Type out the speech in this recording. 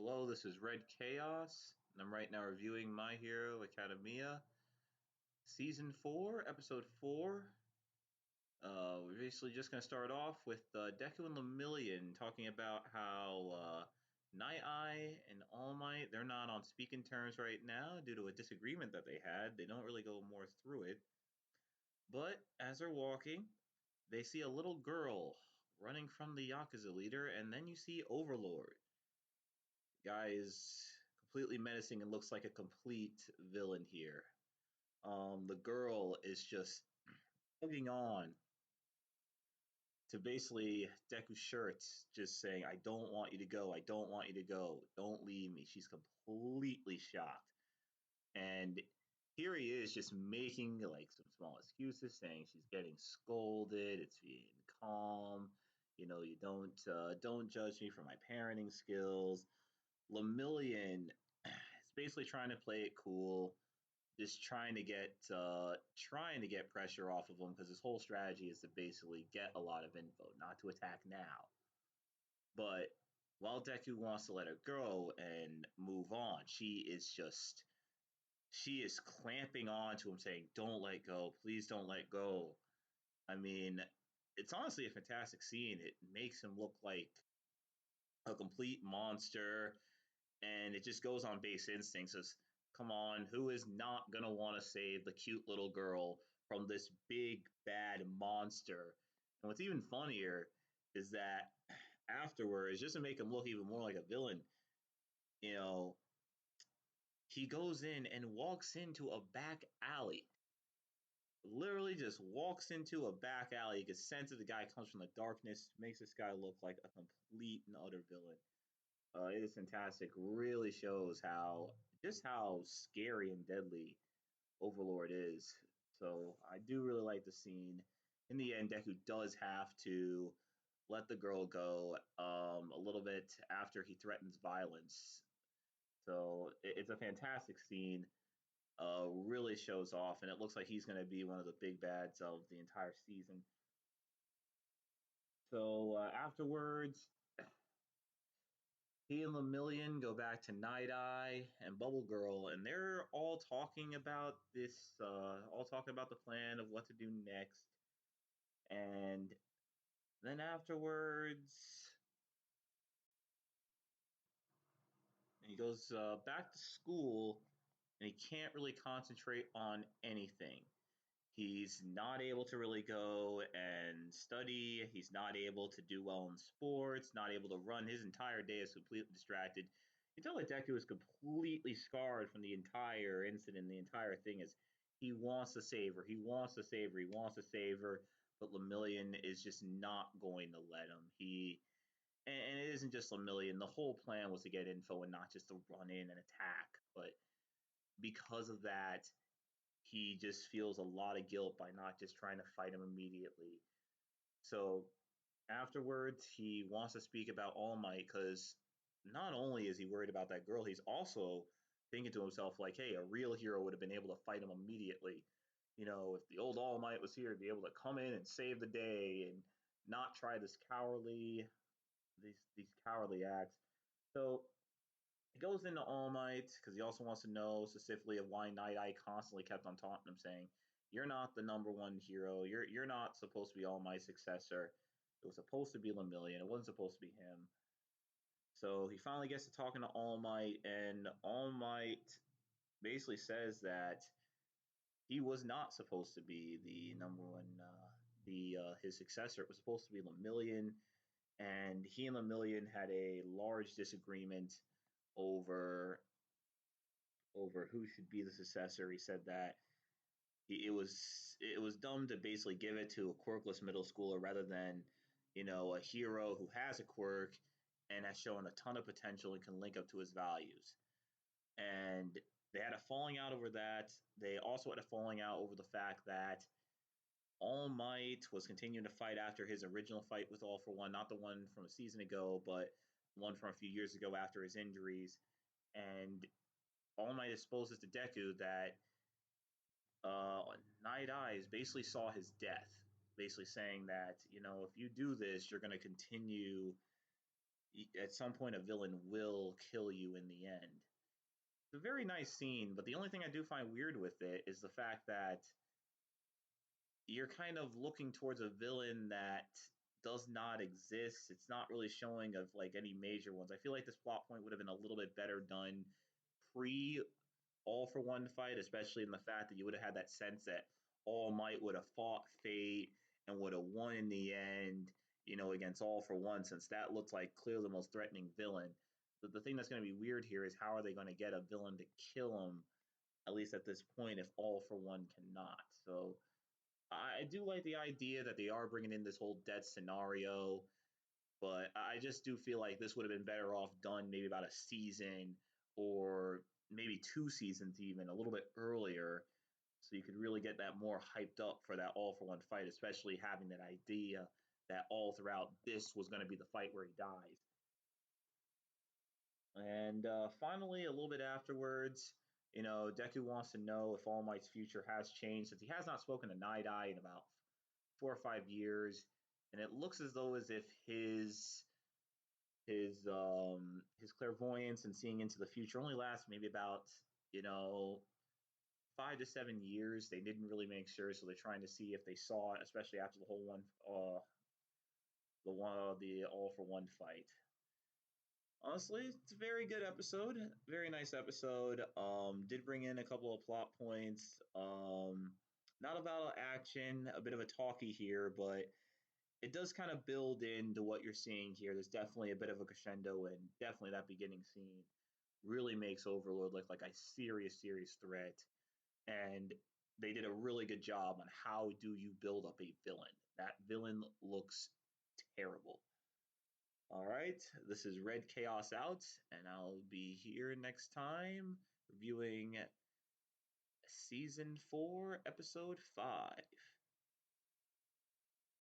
Hello, this is Red Chaos, and I'm right now reviewing My Hero Academia, Season 4, Episode 4. We're basically just going to start off with Deku and Lemillion talking about how Night Eye and All Might, they're not on speaking terms right now due to a disagreement that they had. They don't really go more through it. But as they're walking, they see a little girl running from the Yakuza leader, and then you see Overlord. Guy is completely menacing and looks like a complete villain here. The girl is just hugging on to basically Deku's shirts, just saying, "I don't want you to go. I don't want you to go. Don't leave me." She's completely shocked. And here he is just making like some small excuses, saying she's getting scolded, it's being calm, you don't judge me for my parenting skills. Lemillion is basically trying to play it cool, just trying to get pressure off of him because his whole strategy is to basically get a lot of info, not to attack now. But while Deku wants to let her go and move on, she is clamping on to him, saying, "Don't let go, please don't let go." I mean, it's honestly a fantastic scene. It makes him look like a complete monster, and it just goes on base instincts. Says, come on, who is not gonna want to save the cute little girl from this big bad monster? And what's even funnier is that afterwards, just to make him look even more like a villain, you know, he goes in and walks into a back alley. Literally just walks into a back alley. You can sense that the guy comes from the darkness, makes this guy look like a complete and utter villain. It is fantastic. Really shows how scary and deadly Overlord is. So I do really like the scene. In the end, Deku does have to let the girl go a little bit after he threatens violence. So it's a fantastic scene. Really shows off, and it looks like he's going to be one of the big bads of the entire season. So afterwards, he and Lemillion go back to Night Eye and Bubble Girl, and they're all talking about all talking about the plan of what to do next. And then afterwards, he goes back to school, and he can't really concentrate on anything. He's not able to really go and study. He's not able to do well in sports, not able to run. His entire day is completely distracted. You tell that Deku is completely scarred from the entire incident. The entire thing is he wants to save her. He wants to save her. He wants to save her. But Lemillion is just not going to let him. And it isn't just Lemillion. The whole plan was to get info and not just to run in and attack. But because of that, he just feels a lot of guilt by not just trying to fight him immediately. So afterwards, he wants to speak about All Might because not only is he worried about that girl, he's also thinking to himself, like, hey, a real hero would have been able to fight him immediately. If the old All Might was here, to be able to come in and save the day and not try these cowardly acts. So he goes into All Might because he also wants to know specifically of why Night Eye constantly kept on taunting him, saying, "You're not the number one hero. You're not supposed to be All Might's successor. It was supposed to be Lemillion. It wasn't supposed to be him." So he finally gets to talking to All Might, and All Might basically says that he was not supposed to be the number one, the his successor. It was supposed to be Lemillion, and he and Lemillion had a large disagreement over who should be the successor. He said that it was dumb to basically give it to a quirkless middle schooler rather than a hero who has a quirk and has shown a ton of potential and can link up to his values. And they had a falling out over that. They also had a falling out over the fact that All Might was continuing to fight after his original fight with All for One, not the one from a season ago, but one from a few years ago after his injuries. And All Might exposes to Deku that Night Eyes basically saw his death, basically saying that if you do this, you're going to continue at some point a villain will kill you in the end. It's a very nice scene, but the only thing I do find weird with it is the fact that you're kind of looking towards a villain that does not exist. It's not really showing of like any major ones. I feel like this plot point would have been a little bit better done pre All for One fight, especially in the fact that you would have had that sense that All Might would have fought Fate and would have won in the end, against All for One, since that looks like clearly the most threatening villain. But the thing that's going to be weird here is how are they going to get a villain to kill him, at least at this point, if All for One cannot. So I do like the idea that they are bringing in this whole death scenario, but I just do feel like this would have been better off done maybe about a season or maybe 2 seasons even, a little bit earlier, so you could really get that more hyped up for that All for One fight, especially having that idea that all throughout this was going to be the fight where he dies. And finally, a little bit afterwards, Deku wants to know if All Might's future has changed since he has not spoken to Night Eye in about 4 or 5 years, and it looks as though as if his clairvoyance and seeing into the future only lasts maybe about you know 5 to 7 years. They didn't really make sure, so they're trying to see if they saw it, especially after the whole the All for One fight. Honestly, it's a very good episode. Very nice episode. Did bring in a couple of plot points. Not a lot of action, a bit of a talkie here, but it does kind of build into what you're seeing here. There's definitely a bit of a crescendo, and definitely that beginning scene really makes Overlord look like a serious, serious threat. And they did a really good job on how do you build up a villain. That villain looks terrible. All right, this is Red Chaos out, and I'll be here next time reviewing season 4, episode 5.